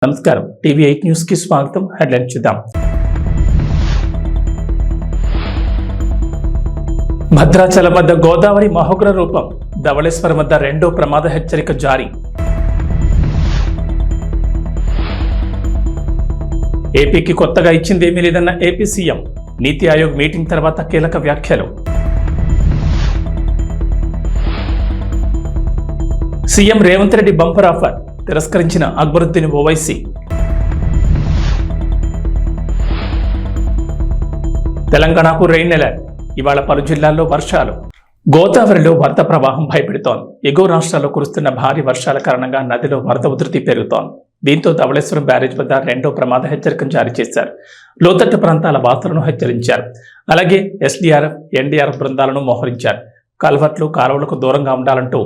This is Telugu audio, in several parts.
నమస్కారం టీవీ8 న్యూస్ కి స్వాగతం. హెడ్లైన్ చూద్దాం. భద్రాచలం వద్ద గోదావరి మహోగ్ర రూపం, ధవళేశ్వరం వద్ద రెండో ప్రమాద హెచ్చరిక జారీ. ఏపీకి కొత్తగా ఇచ్చిందేమీ లేదన్న ఏపీ సీఎం, నీతి ఆయోగ్ మీటింగ్ తర్వాత కీలక వ్యాఖ్యలు. CM Revanth Reddy bumper offer, తిరస్కరించిన అక్బరుద్దీన్ ఓవైసీ. తెలంగాణకు రెయిన్ అలర్ట్, ఇవాళ పలు జిల్లాల్లో వర్షాలు. గోదావరిలో వరద ప్రవాహం భయపెడుతోంది. ఎగువ రాష్ట్రాల్లో కురుస్తున్న భారీ వర్షాల కారణంగా నదిలో వరద ఉధృతి పెరుగుతోంది. దీంతో ధవళేశ్వరం బ్యారేజ్ వద్ద రెండో ప్రమాద హెచ్చరికను జారీ చేశారు. లోతట్టు ప్రాంతాల వాసులను హెచ్చరించారు. అలాగే ఎస్డీఆర్ఎఫ్, ఎన్డీఆర్ఎఫ్ బృందాలను మోహరించారు. కల్వర్ట్లు, కాలువలకు దూరంగా ఉండాలంటూ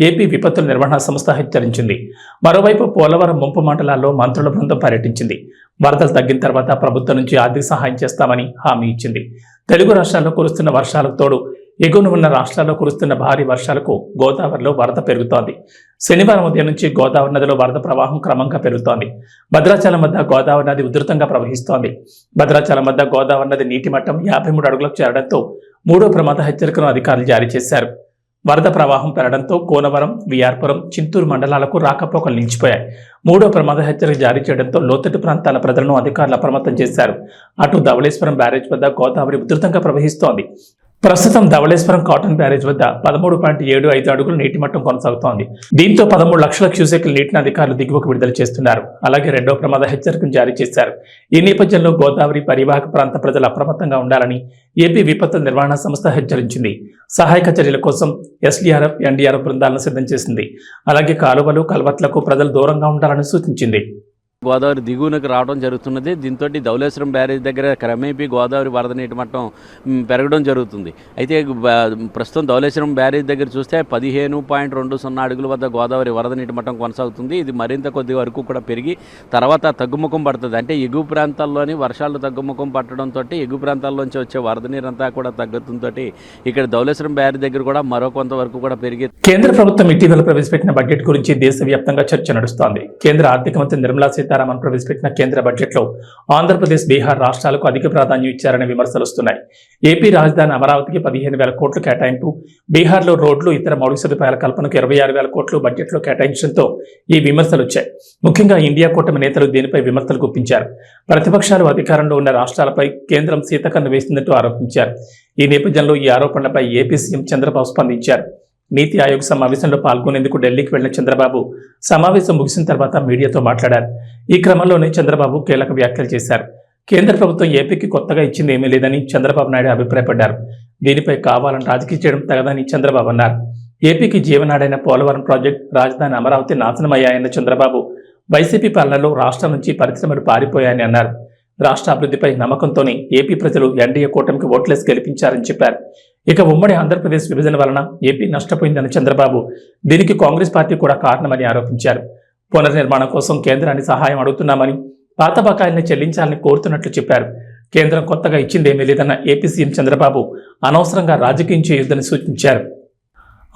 ఏపీ విపత్తుల నిర్వహణ సంస్థ హెచ్చరించింది. మరోవైపు పోలవరం ముంపు మండలాల్లో మంత్రుల బృందం పర్యటించింది. వరదలు తగ్గిన తర్వాత ప్రభుత్వం నుంచి ఆర్థిక సహాయం చేస్తామని హామీ ఇచ్చింది. తెలుగు రాష్ట్రాల్లో కురుస్తున్న వర్షాలకు తోడు ఎగువన ఉన్న రాష్ట్రాల్లో కురుస్తున్న భారీ వర్షాలకు గోదావరిలో వరద పెరుగుతోంది. శనివారం ఉదయం నుంచి గోదావరి నదిలో వరద ప్రవాహం క్రమంగా పెరుగుతోంది. భద్రాచలం వద్ద గోదావరి నది ఉధృతంగా ప్రవహిస్తోంది. భద్రాచలం వద్ద గోదావరి నది నీటి మట్టం 53 అడుగులకు చేరడంతో మూడో ప్రమాద హెచ్చరికను అధికారులు జారీ చేశారు. వరద ప్రవాహం పెరగడంతో కోనవరం, విఆర్పురం, చింతూరు మండలాలకు రాకపోకలు నిలిచిపోయాయి. మూడో ప్రమాద హెచ్చరిక జారీ చేయడంతో లోతట్టు ప్రాంతాల ప్రజలను అధికారులు అప్రమత్తం చేశారు. అటు ధవళేశ్వరం బ్యారేజ్ వద్ద గోదావరి ఉధృతంగా ప్రవహిస్తోంది. ప్రస్తుతం ధవళేశ్వరం కాటన్ బ్యారేజ్ వద్ద 13.75 అడుగుల నీటి మట్టం కొనసాగుతోంది. దీంతో 13 లక్షల క్యూసెక్ల నీటిని అధికారులు దిగువకు విడుదల చేస్తున్నారు. అలాగే రెండో ప్రమాద హెచ్చరికను జారీ చేశారు. ఈ నేపథ్యంలో గోదావరి పరివాహక ప్రాంత ప్రజలు అప్రమత్తంగా ఉండాలని ఏపీ విపత్తుల నిర్వహణ సంస్థ హెచ్చరించింది. సహాయక చర్యల కోసం ఎస్డీఆర్ఎఫ్, ఎన్డీఆర్ఎఫ్ బృందాలను సిద్ధం చేసింది. అలాగే కాలువలు, కల్వర్ట్లకు ప్రజలు దూరంగా ఉండాలని సూచించింది. గోదావరి దిగువనకు రావడం జరుగుతున్నది. దీంతో ధవళేశ్వరం బ్యారేజ్ దగ్గర క్రమేపీ గోదావరి వరద నీటి మట్టం పెరగడం జరుగుతుంది. అయితే ప్రస్తుతం ధవళేశ్వరం బ్యారేజ్ దగ్గర చూస్తే 15.20 అడుగుల వద్ద గోదావరి వరద నీటి మట్టం కొనసాగుతుంది. ఇది మరింత కొద్ది వరకు కూడా పెరిగి తర్వాత తగ్గుముఖం పడుతుంది. అంటే ఎగువ ప్రాంతాల్లోని వర్షాలు తగ్గుముఖం పట్టడంతో ఎగువ ప్రాంతాల్లోంచి వచ్చే వరద నీరంతా కూడా తగ్గుతుందో ఇక్కడ ధవళేశ్వరం బ్యారేజ్ దగ్గర కూడా మరో కొంతవరకు కూడా పెరిగి. కేంద్ర ప్రభుత్వం ఇటీవల ప్రవేశపెట్టిన బడ్జెట్ గురించి దేశవ్యాప్తంగా చర్చ నడుస్తోంది. కేంద్ర ఆర్థిక మంత్రి నిర్మలా సీతారామన్ ప్రవేశపెట్టిన కేంద్ర బడ్జెట్లో ఆంధ్రప్రదేశ్, బీహార్ రాష్ట్రాలకు అధిక ప్రాధాన్యం ఇచ్చారనే విమర్శలు వస్తున్నాయి. ఏపీ రాజధాని అమరావతికి 15,000 కోట్లు కేటాయింపు, బీహార్లో రోడ్లు, ఇతర మౌలిక సదుపాయాల కల్పనకు 26,000 కోట్లు బడ్జెట్లో కేటాయించడంతో ఈ విమర్శలు వచ్చాయి. ముఖ్యంగా ఇండియా కూటమి నేతలు దీనిపై విమర్శలు గుప్పించారు. ప్రతిపక్షాలు అధికారంలో ఉన్న రాష్ట్రాలపై కేంద్రం శీతకన్ను వేసిందంటూ ఆరోపించారు. ఈ నేపథ్యంలో ఈ ఆరోపణలపై ఏపీ సీఎం చంద్రబాబు స్పందించారు. నీతి ఆయోగ్ సమావేశంలో పాల్గొనేందుకు ఢిల్లీకి వెళ్లిన చంద్రబాబు సమావేశం ముగిసిన తర్వాత మీడియాతో మాట్లాడారు. ఈ క్రమంలోనే చంద్రబాబు కీలక వ్యాఖ్యలు చేశారు. కేంద్ర ప్రభుత్వం ఏపీకి కొత్తగా ఇచ్చింది ఏమీ లేదని చంద్రబాబు నాయుడు అభిప్రాయపడ్డారు. దీనిపై కావాలని రాజకీయ చేయడం తగదని చంద్రబాబు అన్నారు. ఏపీకి జీవనాడైన పోలవరం ప్రాజెక్టు, రాజధాని అమరావతి నాశనమయ్యాయన్న చంద్రబాబు వైసీపీ పాలనలో రాష్ట్రం నుంచి పరిశ్రమలు పారిపోయాయని అన్నారు. రాష్ట్ర అభివృద్ధిపై నమ్మకంతోనే ఏపీ ప్రజలు ఎన్డీఏ కూటమికి ఓట్లేసి గెలిపించారని చెప్పారు. ఇక ఉమ్మడి ఆంధ్రప్రదేశ్ విభజన వలన ఏపీ నష్టపోయిందన్న చంద్రబాబు దీనికి కాంగ్రెస్ పార్టీ కూడా కారణమని ఆరోపించారు. పునర్నిర్మాణం కోసం కేంద్రాన్ని సహాయం అడుగుతున్నామని, పాత బకాయిల్ని చెల్లించాలని కోరుతున్నట్లు చెప్పారు. కేంద్రం కొత్తగా ఇచ్చిందేమీ లేదన్న ఏపీ సీఎం చంద్రబాబు అనవసరంగా రాజకీయం చేయొద్దని సూచించారు.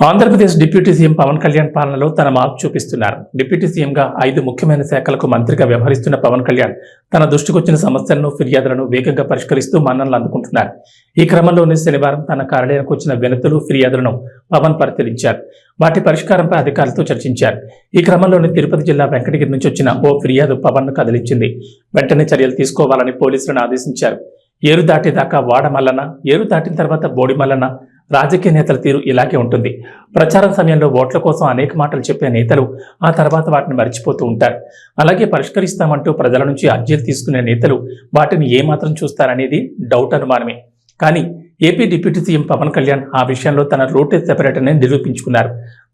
ఆంధ్రప్రదేశ్ డిప్యూటీ సీఎం పవన్ కళ్యాణ్ పాలనలో తన మార్పు చూపిస్తున్నారు. డిప్యూటీ సీఎంగా 5 ముఖ్యమైన శాఖలకు మంత్రిగా వ్యవహరిస్తున్న పవన్ కళ్యాణ్ తన దృష్టికొచ్చిన సమస్యలను, ఫిర్యాదులను వేగంగా పరిష్కరిస్తూ మన్ననలు అందుకుంటున్నారు. ఈ క్రమంలోనే శనివారం తన కార్యాలయానికి వచ్చిన వినతులు, ఫిర్యాదులను పవన్ పరిశీలించారు. వాటి పరిష్కారంపై అధికారులతో చర్చించారు. ఈ క్రమంలోనే తిరుపతి జిల్లా వెంకటగిరి నుంచి వచ్చిన ఓ ఫిర్యాదు పవన్ను కదిలించింది. వెంటనే చర్యలు తీసుకోవాలని పోలీసులను ఆదేశించారు. ఏరు దాటేదాకా వాడ మల్లన, ఏరు దాటిన తర్వాత బోడి మల్లన. రాజకీయ నేతల తీరు ఇలాగే ఉంటుంది. ప్రచారం సమయంలో ఓట్ల కోసం అనేక మాటలు చెప్పే నేతలు ఆ తర్వాత వాటిని మర్చిపోతూ ఉంటారు. అలాగే పరిష్కరిస్తామంటూ ప్రజల నుంచి అర్జీలు తీసుకునే నేతలు వాటిని ఏమాత్రం చూస్తారనేది డౌట్, అనుమానమే. కానీ AP deputy CM Pawan Kalyan ఆ విషయంలో తన రూట్ సెపరేట్ అని నిరూపించుకున్నారు.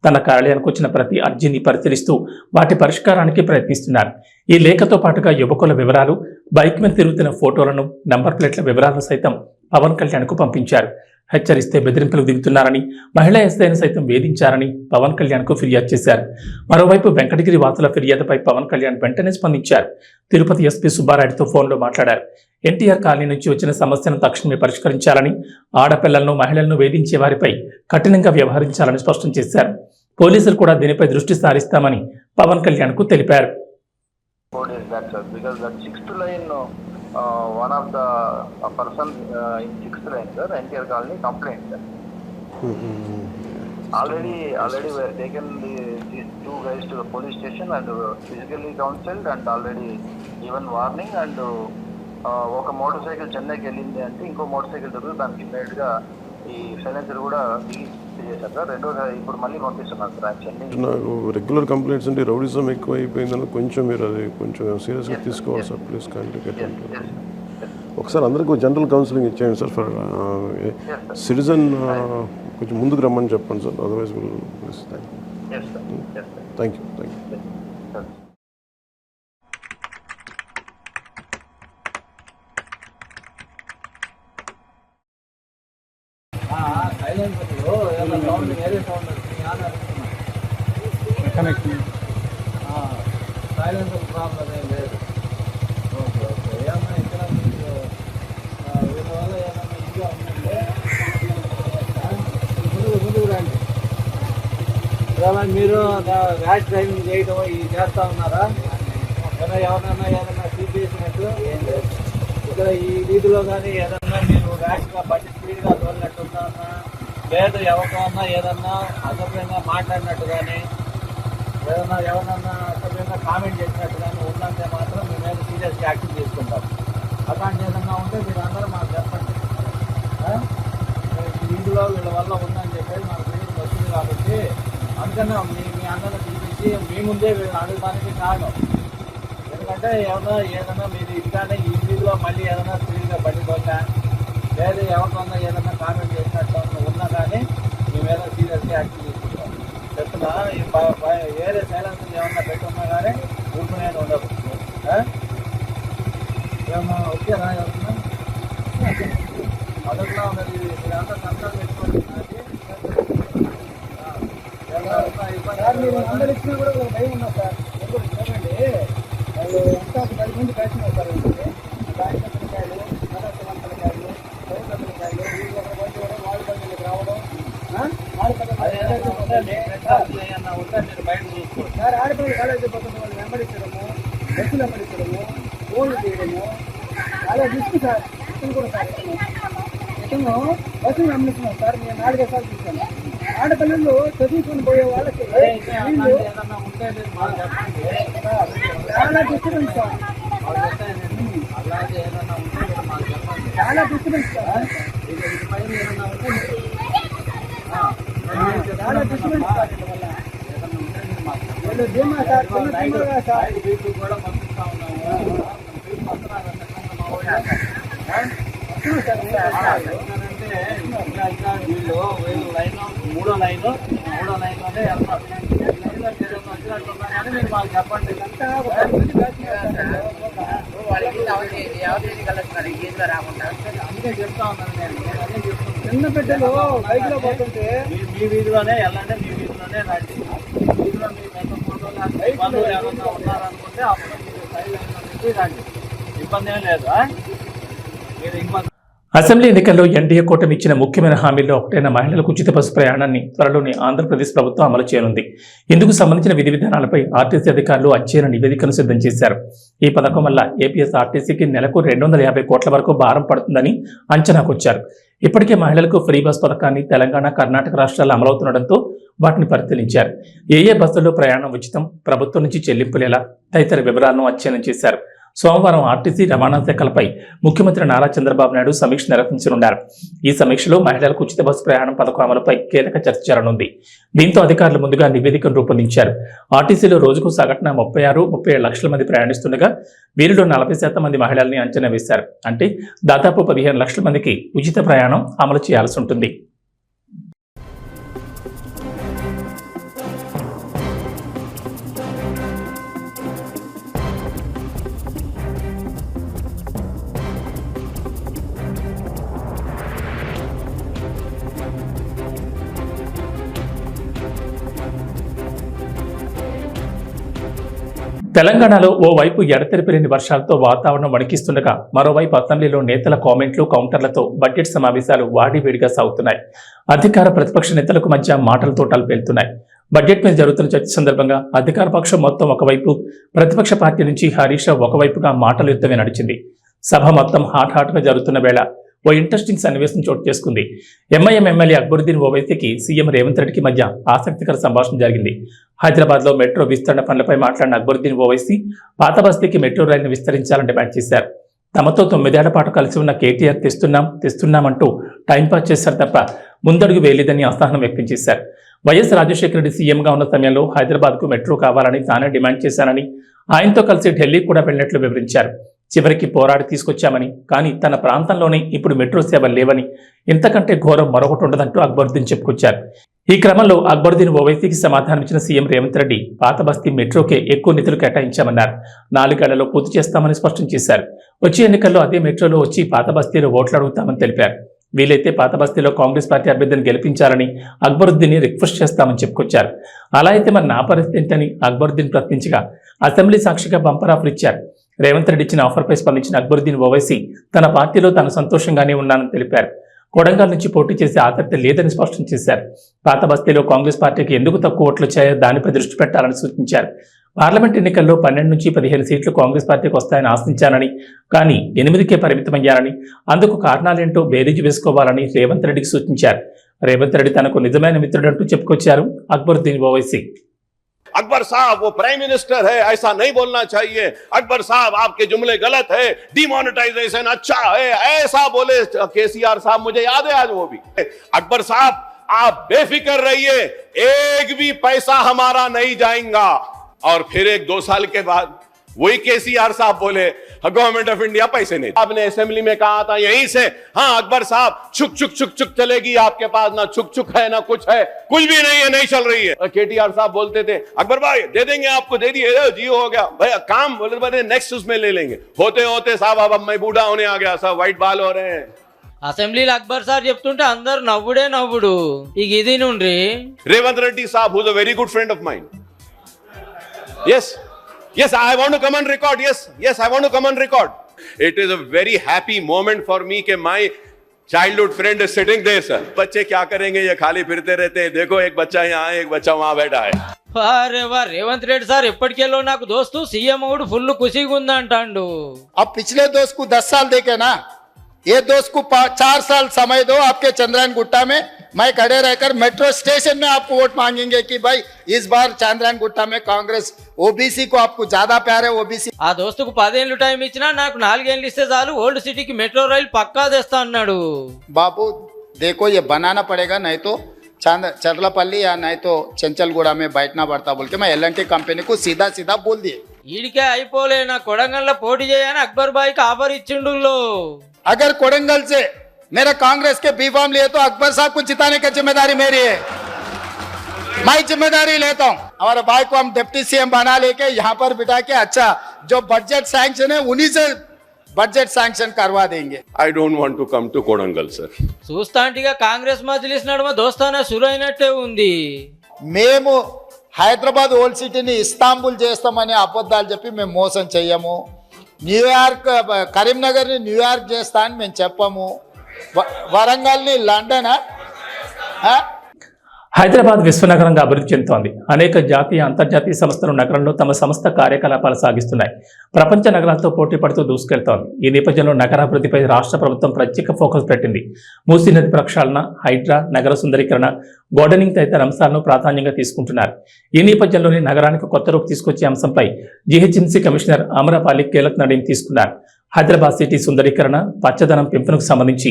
తన కార్యాలయానికి వచ్చిన ప్రతి అర్జీని పరిశీలిస్తూ వాటి పరిష్కారానికి ప్రయత్నిస్తున్నారు. ఈ లేఖతో పాటుగా యువకుల వివరాలు, బైక్ మీద తిరుగుతున్న ఫోటోలను, నంబర్ ప్లేట్ల వివరాలను సైతం పవన్ కళ్యాణ్కు పంపించారు. హెచ్చరిస్తే బెదిరింపులకు దిగుతున్నారని, మహిళా ఎస్ఐని సైతం వేధించారని పవన్ కళ్యాణ్కు ఫిర్యాదు చేశారు. మరోవైపు వెంకటగిరి వాసుల ఫిర్యాదుపై పవన్ కళ్యాణ్ వెంటనే స్పందించారు. తిరుపతి ఎస్పీ సుబ్బారాయుడుతో ఫోన్లో మాట్లాడారు. ఎన్టీఆర్ కాలనీ నుంచి వచ్చిన సమస్యను తక్షణమే పరిష్కరించాలని, ఆడపిల్లలను, మహిళలను వేధించే వారిపై కఠినంగా వ్యవహరించాలని స్పష్టం చేశారు. పోలీసులు కూడా దీనిపై దృష్టి సారిస్తామని పవన్ కళ్యాణ్కు తెలిపారు. 4 days back, sir, because that sixth line, one of the person in sixth line, sir, NTR colony complaint, sir. Already we have taken these two guys to the police station and physically counseled and already given warning and ఒక మోటార్ సైకిల్ చెన్నైకి వెళ్ళింది అంటే ఇంకో మోటార్ సైకిల్ దొరికి దానికి ఇమ్మీడియట్ గా ఈ సైలెన్సర్ కూడా చేశారు సార్. రెండోసారి ఇప్పుడు మళ్ళీ పంపిస్తున్నారు సార్. యాక్చువల్లీ నాకు రెగ్యులర్ కంప్లైంట్స్ అంటే రౌడిజం ఎక్కువ అయిపోయిందని కొంచెం మీరు అది కొంచెం సీరియస్గా తీసుకోవాలి సార్. Please contact. ఒకసారి అందరికీ జనరల్ కౌన్సిలింగ్ ఇచ్చేయండి సార్. ఫర్ సిటిజన్ కొంచెం ముందుకు రమ్మని చెప్పండి sir. Otherwise thank you. Silencer problem ఏం లేదు. ఓకే ఏమన్నా ఇక్కడ దీనివల్ల ఏమన్నా ఇదిగా ఉందంటే ముందుకు రండి. ఇలా మీరు ర్యాష్ డ్రైవింగ్ చేయడం ఇది చేస్తూ ఉన్నారా? ఏదన్నా సీట్ చేసినట్టు ఏం లేదు. ఇక్కడ ఈ వీధిలో కానీ ఏదన్నా మీరు ర్యాష్గా బండి స్పీడ్గా తోలినట్టు లేదు ఎవరితో అన్నా ఏదన్నా అసభ్యంగా మాట్లాడినట్టు కానీ ఏదన్నా ఎవరన్నా అసభ్యంగా కామెంట్ చేసినట్టు కానీ ఉందంటే మాత్రం మీ మీద సీరియస్గా యాక్షన్ తీసుకుంటాం. అలాంటి ఏదన్నా ఉంటే మీరు అందరూ మాకు చెప్పండి. వీధిలో వీళ్ళ వల్ల ఉందని చెప్పేసి మాకు తెలియదు వస్తుంది కాబట్టి అందుకనే మీ అందరిని పిలిపించి మీ ముందే అడగడానికి కారణం. ఎందుకంటే ఏదన్నా మీరు ఇదిగానే ఈ వీధిలో మళ్ళీ ఏదైనా స్పీడ్గా బండి పోతా లేదు ఎవరికన్నా ఏదన్నా కామెంట్ చేసినట్టు ఉన్నా కానీ మీ మీద సీరియస్గా యాక్షన్ తీసుకుంటాం. చెప్తున్నా వేరే సైలెన్స్ ఏమన్నా పెట్టున్నా కానీ ఊరుకునేది ఉండదు. ఏమన్నా వచ్చారా ఎవరన్నా మొదట్లో మీరంతా సంతానం పెట్టుకోండి. మీరు అందరు ఇచ్చినా కూడా ఒక భయం ఉన్నా సార్. చూడండి వాళ్ళు ఎంత 10 మంది కలిసి వస్తారు. రాజకీయాలు కళాశాలకాయలు చౌకకాయలు వీళ్ళు ఒక బండి వాళ్ళు బండికి రావడం సార్. ఆడపిల్లలు కాలేజీ పోతున్న వాళ్ళు వెంబడించడము, బస్సులు వెంబడించడము, ఫోన్లు చేయడము అలా రిస్క్ సార్. ఇతను కూడా సార్ ఇతను బస్సులు వెంబడిస్తున్నాం సార్. నేను 4 సార్లు చూసాను. ఆడపిల్లలు చదువుకొని పోయే వాళ్ళకి చాలా డిస్టర్బెన్స్ సార్. చాలా డిస్టర్బెన్స్ సార్. చాలా డిస్టర్బెన్స్ సార్. వీళ్ళు ధీమా సార్ చిన్నగా సార్ కూడా పంపిస్తా ఉన్నాము. వీళ్ళు లైన్ మూడో లైన్లోనే వెళ్తారు. వచ్చినట్టున్నా కానీ మీరు మాకు చెప్పండి. అందుకే చెప్తా ఉన్నాను నేను. అదే చెప్తాను. చిన్న బిడ్డలు బైక్ లో పోతుంటే మీ వీధిలోనే వెళ్ళండి. మీ వీధిలోనే రండి. వీధిలో మీ బంధువులు ఏమన్నా ఉన్నారనుకుంటే అప్పుడు మీరు సైడ్ లైన్ రండి. ఇబ్బంది ఏం లేదు. మీరు ఇబ్బంది అసెంబ్లీ ఎన్నికల్లో ఎన్డీఏ కూటమి ఇచ్చిన ముఖ్యమైన హామీల్లో ఒకటైన మహిళలకు ఉచిత బస్సు ప్రయాణాన్ని త్వరలోనే ఆంధ్రప్రదేశ్ ప్రభుత్వం అమలు చేయనుంది. ఇందుకు సంబంధించిన విధి విధానాలపై ఆర్టీసీ అధికారులు అధ్యయన నివేదికను సిద్ధం చేశారు. ఈ పథకం వల్ల ఏపీఎస్ఆర్టీసీకి నెలకు 250 కోట్ల వరకు భారం పడుతుందని అంచనాకొచ్చారు. ఇప్పటికే మహిళలకు ఫ్రీ బస్ పథకాన్ని తెలంగాణ, కర్ణాటక రాష్ట్రాల్లో అమలవుతుండటంతో వాటిని పరిశీలించారు. ఏ బస్సుల్లో ప్రయాణం ఉచితం, ప్రభుత్వం నుంచి చెల్లింపులేలా తదితర వివరాలను అధ్యయనం చేశారు. సోమవారం ఆర్టీసీ రవాణా శాఖలపై ముఖ్యమంత్రి నారా చంద్రబాబు నాయుడు సమీక్ష నిర్వహించనున్నారు. ఈ సమీక్షలో మహిళలకు ఉచిత బస్సు ప్రయాణం పథకం అమలుపై కీలక చర్చ జరగనుంది. దీంతో అధికారులు ముందుగా నివేదికను రూపొందించారు. ఆర్టీసీలో రోజుకు సగటున 36-37 లక్షల మంది ప్రయాణిస్తుండగా వీరిలో 40% మంది మహిళల్ని అంచనా వేశారు. అంటే దాదాపు 15 లక్షల మందికి ఉచిత ప్రయాణం అమలు చేయాల్సి ఉంటుంది. తెలంగాణలో ఓవైపు ఎడతెరిపిలేని వర్షాలతో వాతావరణం వణికిస్తుండగా మరోవైపు అసెంబ్లీలో నేతల కామెంట్లు, కౌంటర్లతో బడ్జెట్ సమావేశాలు వాడివేడిగా సాగుతున్నాయి. అధికార ప్రతిపక్ష నేతలకు మధ్య మాటల తోటలు పేలుతున్నాయి. బడ్జెట్ మీద జరుగుతున్న చర్చ సందర్భంగా అధికార పక్షం మొత్తం ఒకవైపు, ప్రతిపక్ష పార్టీ నుంచి హరీష్ రావు ఒకవైపుగా మాటల యుద్ధమే నడిచింది. సభ మొత్తం హాట్గా జరుగుతున్న వేళ ఓ ఇంట్రెస్టింగ్ సన్నివేశం చోటు చేసుకుంది. ఎంఐఎం ఎమ్మెల్యే అక్బరుద్దీన్ ఓవైసీకి సీఎం రేవంత్ రెడ్డికి మధ్య ఆసక్తికర సంభాషణ జరిగింది. హైదరాబాద్లో మెట్రో విస్తరణ పనులపై మాట్లాడిన అక్బరుద్దీన్ ఓవైసీ పాత బస్తీకి మెట్రో రైలును విస్తరించాలని డిమాండ్ చేశారు. తమతో 9 ఏళ్ల పాటు కలిసి ఉన్న కేటీఆర్ తెస్తున్నామంటూ టైంపాస్ చేశారు తప్ప ముందడుగు వేయలేదని అసహనం వ్యక్తం చేశారు. వైఎస్ రాజశేఖర రెడ్డి సీఎంగా ఉన్న సమయంలో హైదరాబాద్కు మెట్రో కావాలని తానే డిమాండ్ చేశానని, ఆయనతో కలిసి ఢిల్లీ కూడా వెళ్ళినట్లు వివరించారు. చివరికి పోరాడి తీసుకొచ్చామని, కానీ తన ప్రాంతంలోనే ఇప్పుడు మెట్రో సేవలు లేవని, ఇంతకంటే ఘోరం మరొకటి ఉండదంటూ అక్బరుద్దీన్ చెప్పుకొచ్చారు. ఈ క్రమంలో అక్బరుద్దీన్ ఓవైసీకి సమాధానమిచ్చిన సీఎం రేవంత్ రెడ్డి పాత బస్తీ మెట్రోకే ఎక్కువ నిధులు కేటాయించామన్నారు. 4 ఏళ్లలో పూర్తి చేస్తామని స్పష్టం చేశారు. వచ్చే ఎన్నికల్లో అదే మెట్రోలో వచ్చి పాత బస్తీలో ఓట్లు అడుగుతామని తెలిపారు. వీలైతే పాత బస్తీలో కాంగ్రెస్ పార్టీ అభ్యర్థిని గెలిపించాలని అక్బరుద్దీన్ రిక్వెస్ట్ చేస్తామని చెప్పుకొచ్చారు. అలా అయితే మరి నా పరిస్థితి ఏంటని అక్బరుద్దీన్ ప్రశ్నించగా అసెంబ్లీ సాక్షిగా బంపర్ ఆఫర్ ఇచ్చారు. రేవంత్ రెడ్డి ఇచ్చిన ఆఫర్పై స్పందించిన అక్బరుద్దీన్ ఓవైసీ తన పార్టీలో తాను సంతోషంగానే ఉన్నానని తెలిపారు. కొడంగల్ నుంచి పోటీ చేసే ఆసక్తి లేదని స్పష్టం చేశారు. పాత బస్తీలో కాంగ్రెస్ పార్టీకి ఎందుకు తక్కువ ఓట్లు వచ్చాయో దానిపై దృష్టి పెట్టాలని సూచించారు. పార్లమెంట్ ఎన్నికల్లో 12 నుంచి 15 సీట్లు కాంగ్రెస్ పార్టీకి వస్తాయని ఆశించానని, కానీ 8కే పరిమితమయ్యారని, అందుకు కారణాలేంటో బేరీజు వేసుకోవాలని రేవంత్ రెడ్డికి సూచించారు. రేవంత్ రెడ్డి తనకు నిజమైన మిత్రుడంటూ చెప్పుకొచ్చారు అక్బరుద్దీన్ ఓవైసీ. अकबर साहब वो प्राइम मिनिस्टर है, ऐसा नहीं बोलना चाहिए. अकबर साहब आपके जुमले गलत है, डिमोनेटाइजेशन अच्छा है, ऐसा बोले केसीआर साहब. मुझे याद है आज वो भी. अकबर साहब आप बेफिक्र रहिए, एक भी पैसा हमारा नहीं जाएगा. और फिर 1-2 साल के बाद वही केसीआर साहब बोले गवर्नमेंट ऑफ इंडिया पैसे नहीं. आपने असेंबली में कहा था यहीं से, हाँ अकबर साहब छुक छुक छुक छुक चलेगी आपके पास, ना छुक छुक है ना कुछ है, कुछ भी नहीं है, नहीं चल रही है. केटीआर साहब बोलते थे अकबर भाई दे देंगे आपको, दे दिए जियो हो गया भाई काम, बोले नेक्स्ट उसमें ले लेंगे. होते होते साहब अब मैं बूढ़ा होने आ गया, सब व्हाइट बाल हो रहे हैं. అసెంబ్లీలో అక్బర్ సార్ చెప్తుంటే అందరు నవ్వుడే నవ్వుడు. ఇక ఇది నుండి रेवंत रेड्डी साहब who's a very good friend of mine. Yes, I want to come on record. Yes, I want to come on record. It is a very happy moment for me कि my childhood friend is sitting there, sir. बच्चे क्या करेंगे, ये खाली फिरते रहते हैं. देखो एक बच्चा यहाँ है, एक बच्चा वहाँ बैठा है. వారే వా రేవంత్ రెడ్డి సార్ ఎప్పటికెళ్ళో నాకు దోస్తు సీఎం అవుడు ఫుల్ ఖుషిగా ఉందంటాండు. अब पिछले दोस्त को 10 साल देके ना, ये दोस्त को 4 साल समय दो. आपके चंद्रायन गुट्टा में मैं खड़े रहकर मेट्रो स्टेशन में आपको वोट मांगेंगे कि भाई इस बार चंद्रायन गुट्टा में कांग्रेस ओबीसी को आपको ज्यादा प्यार है. ओबीसी ఆ దోస్తుకు 10 ఏళ్ళు టైం ఇచ్చినా నాకు 4 ఏళ్ళు ఇస్తే చాలు ఓల్డ్ సిటీకి మెట్రో రైలు పక్కా తెస్తా అన్నాడు. बाबू देखो ये बनाना पड़ेगा, नहीं तो चरलापल्ली या नहीं तो चंचलगुड़ा में बैठना पड़ता बोल के मैं एल&टी कंपनी को सीधा सीधा बोल दिए. ఈడికే అయిపోలే నా కొడంగల్లో పోటీ చేయని అక్బర్ బాయ్కి ఆఫర్ ఇచ్చిండు. अगर कोडंगल से मेरा कांग्रेस के बी फॉर्म लिए तो अकबर साहब को जिताने की जिम्मेदारी मेरी है, मैं जिम्मेदारी लेता हूँ. हमारे भाई को हम डिप्टी सीएम बना लेके यहाँ पर बिठा के अच्छा जो बजट सैंक्शन है उन्हीं से बजट सैंक्शन करवा देंगे. I don't want to come to Kodangal, sir. చూస్తాంటిగా Congress Majlis నడుమ దోస్తానా షురు అయినట్టే ఉంది. మేము హైదరాబాద్ ఓల్డ్ సిటీని ఇస్తాంబుల్ చేస్తామని అబద్ధాలు చెప్పి మేము మోసం చెయ్యము. న్యూయార్క్ కరీంనగర్ని న్యూయార్క్ చేస్తా అని మేము చెప్పము. వరంగల్ని లండన్. హైదరాబాద్ విశ్వనగరంగా అభివృద్ధి చెందుతోంది. అనేక జాతీయ అంతర్జాతీయ సంస్థలు నగరంలో తమ సంస్థ కార్యకలాపాలు సాగిస్తున్నాయి. ప్రపంచ నగరాలతో పోటీ పడుతూ దూసుకెళ్తోంది. ఈ నేపథ్యంలో నగరాభివృద్ధిపై రాష్ట్ర ప్రభుత్వం ప్రత్యేక ఫోకస్ పెట్టింది. మూసీ నది ప్రక్షాళన, హైడ్రా, నగర సుందరీకరణ, గార్డెనింగ్ తదితర అంశాలను ప్రాధాన్యంగా తీసుకుంటున్నారు. ఈ నేపథ్యంలోనే నగరానికి కొత్త రూపు తీసుకొచ్చే అంశంపై జీహెచ్ఎంసీ కమిషనర్ ఆమ్రపాలి కీలక నిర్ణయం తీసుకున్నారు. హైదరాబాద్ సిటీ సుందరీకరణ, పచ్చదనం పెంపునకు సంబంధించి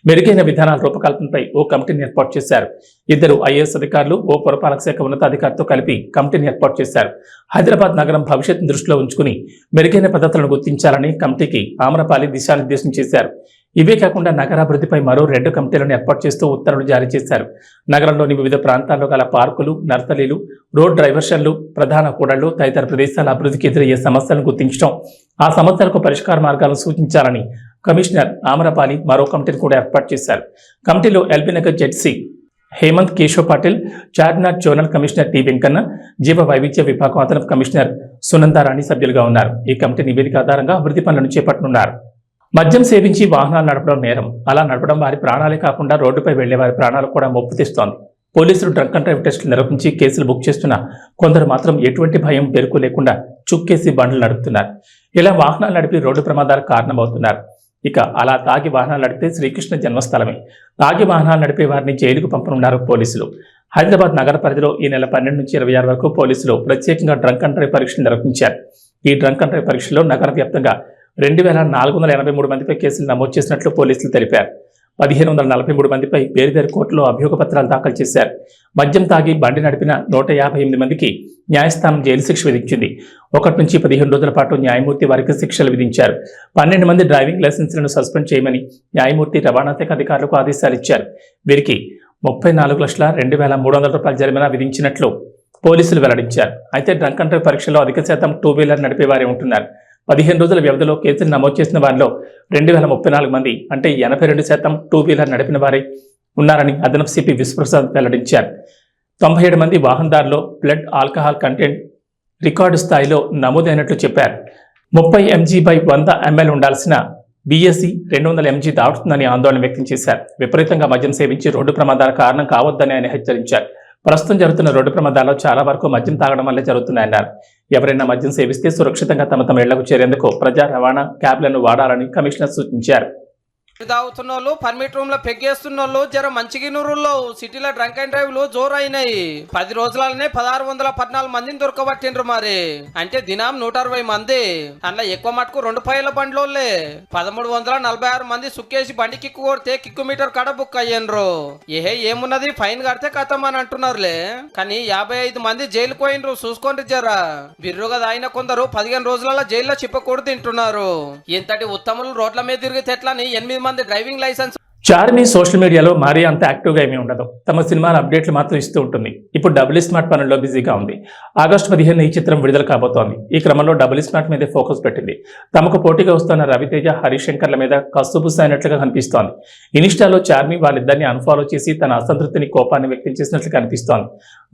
మెరుగైన విధానాల రూపకల్పనపై ఓ కమిటీని ఏర్పాటు చేశారు. 2 ఐఏఎస్ అధికారులు, ఓ పురపాలక శాఖ ఉన్నతాధికారితో కలిపి కమిటీని ఏర్పాటు చేశారు. హైదరాబాద్ నగరం భవిష్యత్తును దృష్టిలో ఉంచుకుని మెరుగైన పద్ధతులను గుర్తించాలని కమిటీకి ఆమ్రపాలి దిశానిర్దేశం చేశారు. ఇవే కాకుండా నగరాభివృద్ధిపై మరో 2 కమిటీలను ఏర్పాటు చేస్తూ ఉత్తర్వులు జారీ చేశారు. నగరంలోని వివిధ ప్రాంతాల్లో గల పార్కులు, నర్సరీలు, రోడ్ డైవర్షన్లు, ప్రధాన కూడళ్లు తదితర ప్రదేశాల అభివృద్ధికి ఎదురయ్యే సమస్యలను గుర్తించడం, ఆ సమస్యలకు పరిష్కార మార్గాలను సూచించాలని కమిషనర్ ఆమ్రపాలి మరో కమిటీని కూడా ఏర్పాటు చేశారు. కమిటీలో LB Nagar ZC Hemant Keshav Patil, Charminar zonal commissioner T Venkanna, జీవ వైవిధ్య విభాగం అదనపు కమిషనర్ సునందారాణి సభ్యులుగా ఉన్నారు. ఈ కమిటీ నివేదిక ఆధారంగా అభివృద్ధి పనులను చేపట్టనున్నారు. మద్యం సేవించి వాహనాలు నడపడం నేరం. అలా నడపడం వారి ప్రాణాలే కాకుండా రోడ్డుపై వెళ్లే వారి ప్రాణాలు కూడా ముప్పు తెస్తోంది. పోలీసులు డ్రంక్ అండ్ డ్రైవ్ టెస్టులు నిర్వహించి కేసులు బుక్ చేస్తున్నా కొందరు మాత్రం ఎటువంటి భయం పేరుకు లేకుండా చుక్కేసి బండ్లు నడుపుతున్నారు. ఇలా వాహనాలు నడిపి రోడ్డు ప్రమాదాలకు కారణమవుతున్నారు. ఇక అలా తాగి వాహనాలు నడిపితే శ్రీకృష్ణ జన్మస్థలమే. తాగి వాహనాలు నడిపే వారిని జైలుకు పంపనున్నారు పోలీసులు. హైదరాబాద్ నగర పరిధిలో ఈ నెల 12 నుంచి 26 వరకు పోలీసులు ప్రత్యేకంగా డ్రంక్ అండ్ డ్రైవ్ పరీక్షలు నిర్వహించారు. ఈ డ్రంక్ అండ్ డ్రైవ్ పరీక్షలో నగర వ్యాప్తంగా 2483 మందిపై కేసులు నమోదు చేసినట్లు పోలీసులు తెలిపారు. 1543 మందిపై వేర్వేరు కోర్టులో అభియోగ పత్రాలు దాఖలు చేశారు. మద్యం తాగి బండి నడిపిన 158 మందికి న్యాయస్థానం జైలు శిక్ష విధించింది. 1 నుంచి 15 రోజుల పాటు న్యాయమూర్తి వారికి శిక్షలు విధించారు. 12 మంది డ్రైవింగ్ లైసెన్సులను సస్పెండ్ చేయమని న్యాయమూర్తి రవాణా శాఖ అధికారులకు ఆదేశాలు ఇచ్చారు. వీరికి 34,02,300 రూపాయల జరిమానా విధించినట్లు పోలీసులు వెల్లడించారు. అయితే డ్రంక్ అండ్ డ్రైవ్ పరీక్షలో అధిక శాతం 2 వీలర్ నడిపేవారే ఉంటున్నారు. 15 రోజుల వ్యవధిలో కేసులు నమోదు చేసిన వారిలో 2034 మంది అంటే 82% 2 వీలర్ నడిపిన వారే ఉన్నారని అదనపు సిపి విశ్వప్రసాద్ వెల్లడించారు. 97 మంది వాహనదారులో బ్లడ్ ఆల్కహాల్ కంటెంట్ రికార్డు స్థాయిలో నమోదైనట్లు చెప్పారు. 30 mg/100 ml ఉండాల్సిన BSE 200 mg దాటుతుందని ఆందోళన వ్యక్తం చేశారు. విపరీతంగా మద్యం సేవించి రోడ్డు ప్రమాదాల కారణం కావద్దని ఆయన హెచ్చరించారు. ప్రస్తుతం జరుగుతున్న రోడ్డు ప్రమాదాల్లో చాలా వరకు మద్యం తాగడం వల్లే జరుగుతున్నాయన్నారు. ఎవరైనా మద్యం సేవిస్తే సురక్షితంగా తమ ఇళ్లకు చేరేందుకు ప్రజా రవాణా క్యాబ్లను వాడాలని కమిషనర్ సూచించారు. తాగుతున్న వాళ్ళు పర్మిట్ రూమ్ లో పెగ్గేస్తున్న వాళ్ళు జర మంచిగినూరులో సిటీలో డ్రంక్ అండ్ డ్రైవ్ లు జోరైనాయి. 10 రోజులనే 1614 మందిని దొరకబట్టిండ్రు. మరి అంటే దినం 160 మంది. అందులో ఎక్కువ మటుకు 2 పైల బండ్లోలే 1346 మంది సుక్కేసి బండి కిక్కు కొడితే కిక్కు మీటర్ కడ బుక్ అయ్యిండ్రు. ఏమున్నది ఫైన్ కడితే కథం అని అంటున్నారులే. కానీ 55 మంది జైలు పోయిండ్రు. చూసుకోండి జరా. బిర్రుగా దాయిన కొందరు 15 రోజులలో జైల్లో చిప్పకూడు తింటున్నారు. ఇంతటి ఉత్తములు రోడ్ల మీద తిరిగితే ఎట్లని 8 మంది డ్రైవింగ్ లైసెన్స్. చార్మి సోషల్ మీడియాలో మరీ అంత యాక్టివ్గా ఏమీ ఉండదు. తమ సినిమాల అప్డేట్లు మాత్రం ఇస్తూ ఉంటుంది. ఇప్పుడు డబుల్ స్మార్ట్ పనుల్లో బిజీగా ఉంది. ఆగస్టు 15 ఈ చిత్రం విడుదల కాబోతోంది. ఈ క్రమంలో డబుల్ స్మార్ట్ మీదే ఫోకస్ పెట్టింది. తమకు పోటీగా వస్తున్న రవితేజ, హరిశంకర్ల మీద కస్సుబుస్సు అయినట్లుగా కనిపిస్తోంది. ఇన్స్టాలో చార్మి వాళ్ళిద్దరిని అన్ఫాలో చేసి తన అసంతృప్తిని, కోపాన్ని వ్యక్తం చేసినట్లు కనిపిస్తోంది.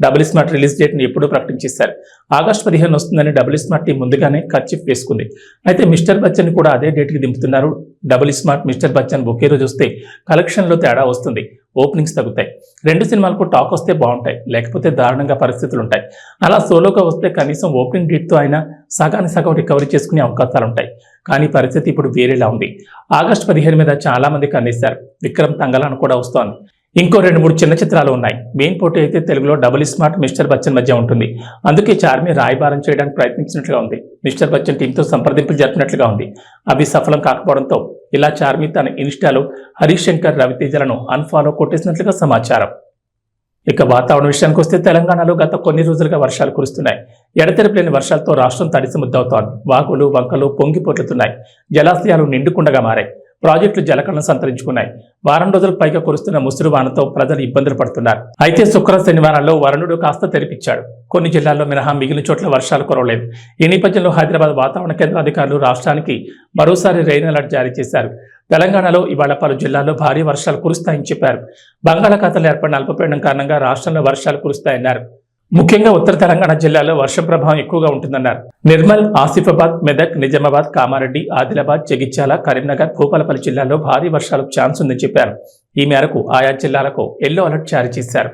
డబుల్ స్మార్ట్ రిలీజ్ డేట్ ని ఎప్పుడూ ప్రకటించేశారు. ఆగస్టు 15 వస్తుందని డబుల్ స్మార్ట్ టీం ముందుగానే ఖర్చు వేసుకుంది. అయితే మిస్టర్ బచ్చన్ కూడా అదే డేట్ కి దింపుతున్నారు. డబుల్ స్మార్ట్, మిస్టర్ బచ్చన్ ఒకే రోజు వస్తే కలెక్షన్ లో తేడా వస్తుంది. ఓపెనింగ్స్ తగ్గుతాయి. 2 సినిమాలకు టాక్ వస్తే బాగుంటాయి, లేకపోతే దారుణంగా పరిస్థితులు ఉంటాయి. అలా సోలోగా వస్తే కనీసం ఓపెనింగ్ డేట్ తో అయినా సగానికి సగం రికవరీ చేసుకునే అవకాశాలు ఉంటాయి. కానీ పరిస్థితి ఇప్పుడు వేరేలా ఉంది. ఆగస్టు 15 మీద చాలా మంది కన్నేశారు. విక్రమ్ తంగలాన్ కూడా వస్తోంది. ఇంకో 2-3 చిన్న చిత్రాలు ఉన్నాయి. మెయిన్ పోటీ అయితే తెలుగులో డబుల్ స్మార్ట్, మిస్టర్ బచ్చన్ మధ్య ఉంటుంది. అందుకే చార్మి రాయబారం చేయడానికి ప్రయత్నించినట్లుగా ఉంది. మిస్టర్ బచ్చన్ టీంతో సంప్రదింపులు జరిపినట్లుగా ఉంది. అవి సఫలం కాకపోవడంతో ఇలా చార్మి తన ఇన్స్టాలో హరిశంకర్, రవితేజలను అన్ఫాలో కొట్టేసినట్లుగా సమాచారం. ఇక వాతావరణ విషయానికి వస్తే తెలంగాణలో గత కొన్ని రోజులుగా వర్షాలు కురుస్తున్నాయి. ఎడతెరిపి లేని వర్షాలతో రాష్ట్రం తడిసిముద్దవుతోంది. వాగులు, వంకలు పొంగి పొర్లుతున్నాయి. జలాశయాలు నిండుకుండగా మారాయి. ప్రాజెక్టులు జలకళను సంతరించుకున్నాయి. వారం రోజులకు పైగా కురుస్తున్న ముసురు వానతో ప్రజలు ఇబ్బందులు పడుతున్నారు. అయితే శుక్ర శనివారాల్లో వరుణుడు కాస్త తెరిపించాడు. కొన్ని జిల్లాల్లో మినహా మిగిలిన చోట్ల వర్షాలు కురవలేదు. ఈ నేపథ్యంలో హైదరాబాద్ వాతావరణ కేంద్ర అధికారులు రాష్ట్రానికి మరోసారి రెయిన్ అలర్ట్ జారీ చేశారు. తెలంగాణలో ఇవాళ పలు జిల్లాల్లో భారీ వర్షాలు కురుస్తాయని చెప్పారు. బంగాళాఖాతంలో ఏర్పడిన అల్పపీడనం కారణంగా రాష్ట్రంలో వర్షాలు కురుస్తాయన్నారు. ముఖ్యంగా ఉత్తర తెలంగాణ జిల్లాలో వర్షం ప్రభావం ఎక్కువగా ఉంటుందన్నారు. నిర్మల్, ఆసిఫాబాద్, మెదక్, నిజామాబాద్, కామారెడ్డి, ఆదిలాబాద్, జగిత్యాల, కరీంనగర్, భూపాలపల్లి జిల్లాల్లో భారీ వర్షాలకు ఛాన్స్ ఉందని చెప్పారు. ఈ మేరకు ఆయా జిల్లాలకు ఎల్లో అలర్ట్ జారీ చేశారు.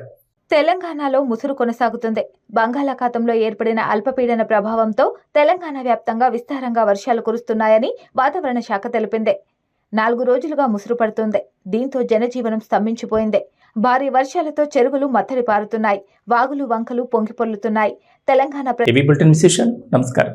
తెలంగాణలో ముసురు కొనసాగుతుంది. బంగాళాఖాతంలో ఏర్పడిన అల్పపీడన ప్రభావంతో తెలంగాణ వ్యాప్తంగా విస్తారంగా వర్షాలు కురుస్తున్నాయని వాతావరణ శాఖ తెలిపింది. 4 రోజులుగా ముసురు పడుతుంది. దీంతో జనజీవనం స్తంభించిపోయింది. భారీ వర్షాలతో చెరువులు మత్తడి పారుతున్నాయి. వాగులు, వంకలు పొంగిపొర్లుతున్నాయి. తెలంగాణ నమస్కారం.